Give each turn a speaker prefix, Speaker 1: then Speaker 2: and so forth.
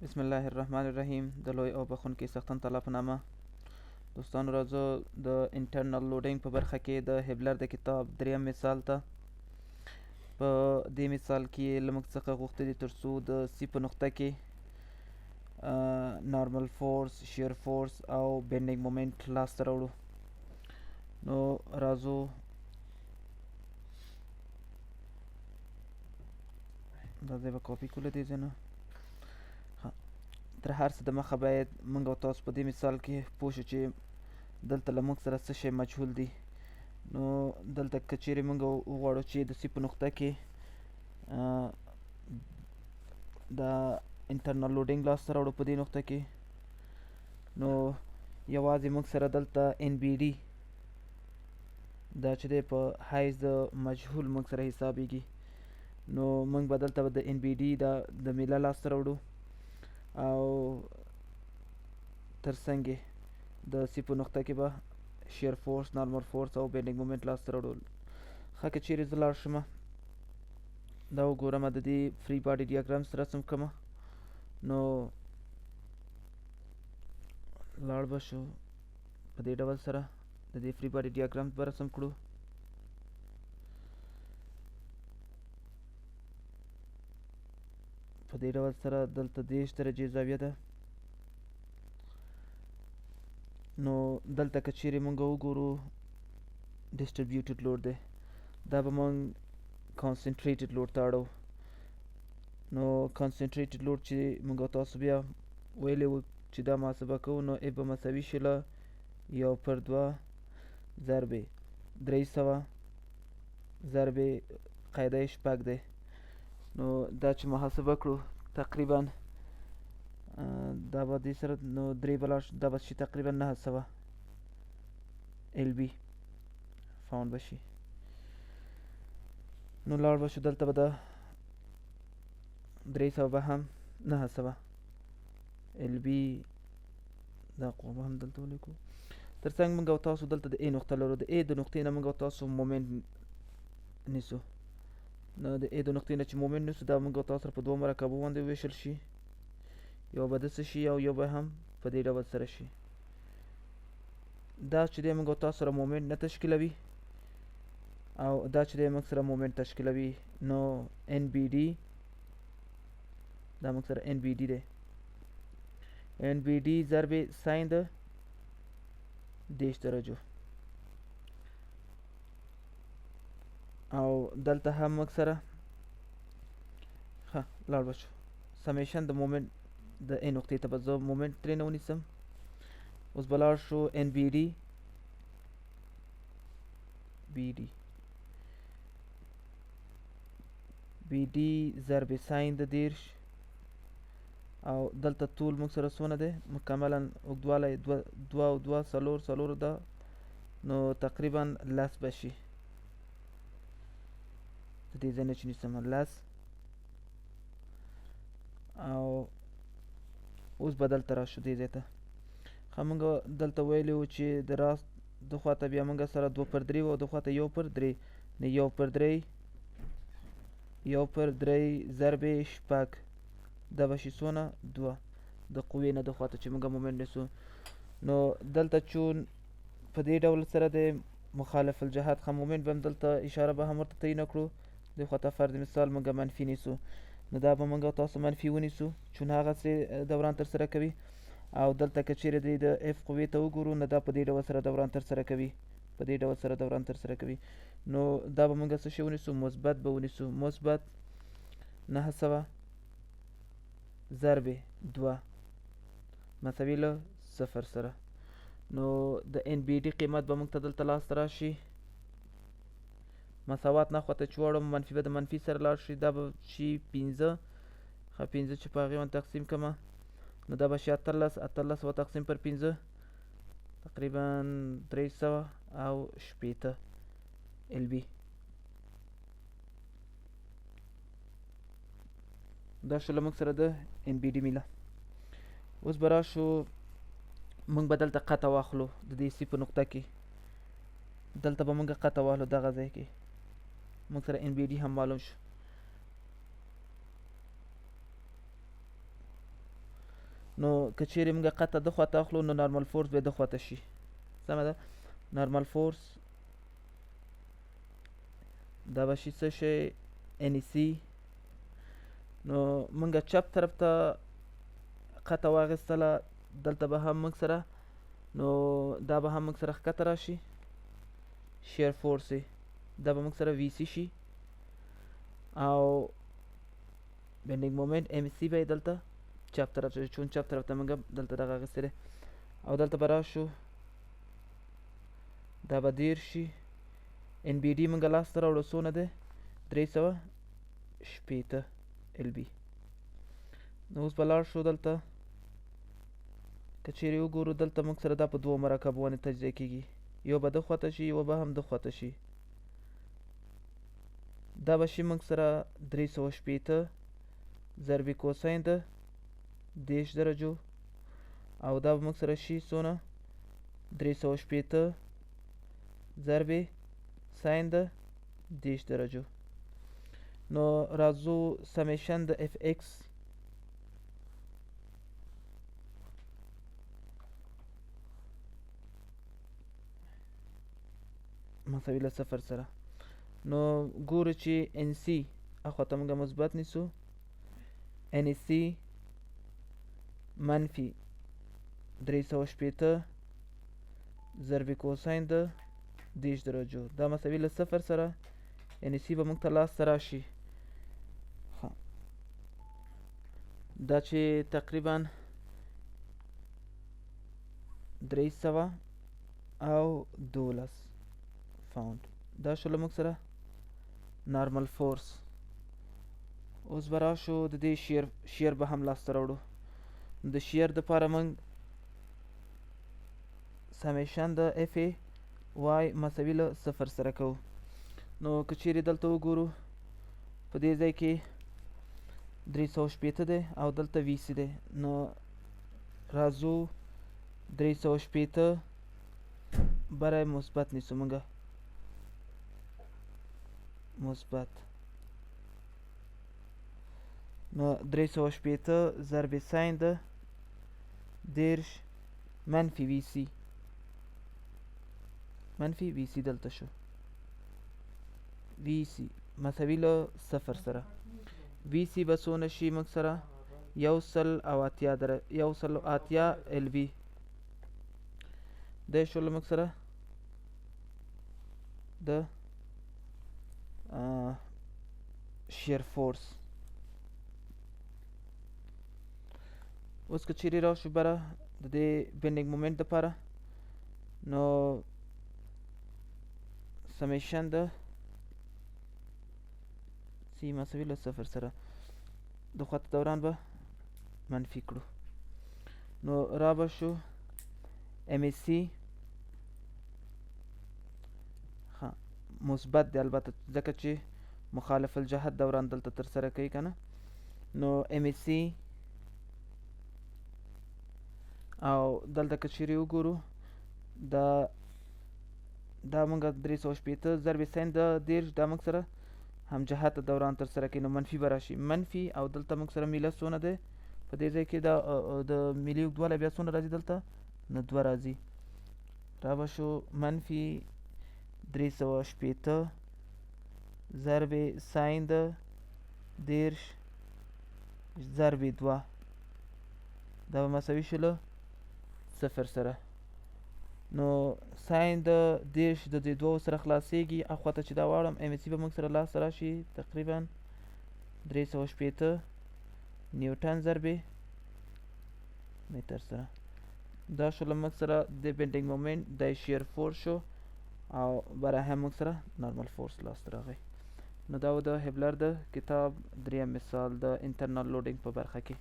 Speaker 1: بسم الله الرحمن الرحیم. د لوی او بخونکي سختن تعالی په نامه. دوستانو راځو د انټرنل لوډینګ په برخه کې د هبلر د کتاب دریم مثال ته. په دې مثال کې له موږ څخه غوښتي دي تر څو د سی په نقطه کې نارمل فورس، شیر فورس او بینډینګ مومنټ لاسته راوړو. نو راځو دا ځای به کاپي کړو له دې ځای نه. تر هر څه دمخه باید موږ او تاسو په دې مثال کې پوه شو چې دلته له موږ سره څه شی مجهول دي. نو دلته که چیرې موږ وغواړو چې د سی په نقطه کې د انټرنل لوډینګ لاسته راوړو په دې نقطه کې، نو یوازې موږ سره دلته ان بی ډي دا چې دی په حیث د مجهول موږ سره حسابیږي. نو موږ به دلته د ان بی ډي د میله لاسته راوړو او ترڅنګ د سی په نقطه کې به شیر فورس، نارمل فورس او بینډینګ مومنټ لاسته راوړو. ښه که چیرې زه لاړ شم دا وګورم، د دې فری باډي ډیاګرامس رسم کړم، نو لاړ به شو په دې ډول سره د دې فری باډي ډیاګرامس به رسم کړو. په دې ډول سره دلته 30 درجې زاویه ده. نو دلته که چیرې موږ وګورو ډسټریبیوټډ لوډ دی، دا به موږ کانسنټریټډ لوډ ته اړو. نو کانسنټریټډ لوډ چې موږ تاسو بیا ویلی وو چې دا محاسبه کوو، نو اف به مساوي شي له 1/2 ضربې 300 ضربې قاعده یې 6 دی. نو دا چې محاسبه کړو تقریبا دا به دې سره نو 3 به لاړ شي، دا به شي تقریبا 900 ال بي فاوند به شي. نو لاړ به شو دلته به د 300 به هم 900 ال بي دا قوه به هم دلته ولیکو. تر څنګ موږ او تاسو دلته د ا نقطه لرو، د ا د نقطې نه موږ او تاسو مومنټ نیسو. نو د ا د نقطې نه چې مومنټ نیسو دا موږ او تاسو سره په دوه مرکبو باندې وویشل شي، یو به داسې شي او یو به هم په دې ډول سره شي. دا چې دی موږ او تاسو سره مومنټ نه تشکیلوي او دا چې دی موږ سره مومنټ تشکیلوي. نو ان بی ډي دا موږ سره ان بی ډي دی، ان بی ډي ضربې ساین د 10 درجو. او دلته هم موږ سره ښه لاړ به شو سمیشن د مومنټ د ا نقطې ته به زه مومنټ ترې نه ونیسم. اوس به لاړ شو ان بی ډي بی ډي ضرب ساین د 10 او دلته طول موږ سره څونه دی مکملا اوږدوالی 2 او 2 4 ده، نو تقریبا 10 به شي. د دې ځای نه چې نیسم 10 او اوس به دلته راشو دې ځای ته. ښه موږ دلته ویلي وو چې د راست د خواته بیا موږ سره 2/3 او د خواته 1/3، نو 1/3 ضربې 6 دا به شي څونه 2 د قوې نه د خواته چې موږ مومنټ نیسو. نو دلته چون په دې ډول سره د مخالف الجهات ښه مومنټ به هم دلته اشاره به هم ورته تعیین کړو. دې خواته فرض مثال موږ منفي نیسو، نو دا به موږ تاسو منفي ونیسو چون هغسې دوران ترسره کوي. او دلته که چیرې دی د اف قوې ته وګورو، نو دا په دې ډول سره دوران ترسره کوي، نو دا به موږ څه شی ونیسو، مثبت به ونیسو، مثبت 900 ضرب 2 مساوي له 0 سره. نو د ان بی ډي قیمت به موږ ته دلته لاسته راشي، مساوات نخواته چې واړو منفي به د منفي سره لاړ شي، دا به شي 15. ښه 15 چې په هغې باندې تقسیم کړمه، نو دا به شي 18 و تقسیم پر 15 تقریبا 380 ال بي. دا شو له موږ سره د ان بی ډي میله. اوس به راشو موږ به دلته قطع واخلو د دې سی په نقطه کې، دلته به موږ قطع واخلو دغه ځای کې موږ سره ان بی ډي هم معلوم شو. نو که چیرې موږ قطع د خواته اخلو نو نارمل فورس به د خواته شي. سمه ده. نارمل فورس دا به شي څه شی NEC. نو موږ چپ طرف ته قطع واخیستله، دلته به هم موږ سره نو دا به هم موږ سره ښکته راشي شیر فورس دا به موږ سره VC شي او بینډینګ مومنت MC به دلته چپ طرف ته، چون چپ طرف ته موږ دلته دغه اخیستی دی او دلته به راشو دا به 10 شي. NBD موږ لاسته راوړو څونه دی 360 LB. نو اوس به لاړ شو دلته که چیرې وګورو دلته موږ سره دا په دوو مرکبو باندې تجزیه کېږي، یو به د خواته شي یو به هم د خواته شي. دا به شي موږ سره 360 ضرب کوساین د 10 درجو او دا به موږ سره شي څونه 360 ضرب ساین د 10 درجو. نو راځو سمیشن د FX مساوي له صفر سره. نو ګورو چې NC اخواته موږ مثبت نیسو، NEC منفي 360 ضرب کوساین د 10 درجو دا مساوي له صفر سره NEC به موږ ته لاسته راشي. دا چې تقریبا 312 پاوند دا شو له موږ سره نارمل فورس. اوس به راشو د دې شیر به هم لاسته راوړو. د شیر دپاره موږ سمیشن د FAY مساوي له صفر سره کوو. نو که چیرې دلته وګورو په دې ځای کې 360 دی او دلته VC دی، نو راځو 360 برای مثبت نیسو موږ مثبت. نو 360 ضرب ساین د 10 منفي VC دلته شو VC مساوي له صفر سره. VC به څونه شي موږ سره 180 LB دا شو له موږ سره د شیر فورس. اوس که چیرې راشو بره د دې بینډینګ مومنت دپاره نو سمیشن د C مساوي له صفر سره د خط دوران به منفي کړو. نو را به شو MSC مثبت دی البته ځکه چې مخالف الجهت دوران دلته ترسره کوي که نه. نو MSC او دلته که چیرې وګورو دا موږ 360 ضرب ساین د 10 دا موږ سره هم جهت دوران ترسره کوي، نو منفي به راشي منفي او دلته موږ سره میله څونه دی په دې ځای کې د میلې اوږدوالی بیا څونه راځي دلته نو 2 راځي. را به شو منفي 360 ضرب ساین د 10 ضرب 2 دا به مساوي شو له صفر سره. نو ساین د 10 د دې دوو سره خلاصیږي، اخواته چې دا واړم MSC به موږ سره لاسته راشي تقریبا 360 نیوټن ضرب متر سره. دا شو له موږ سره د بینډینګ مومنت د شیر فورس شو او برای هم موږ سره نارمل فورس لاسته راغی. نو دا و د هبلر د کتاب دریم مثال د انټرنل لوډینګ په برخه کې.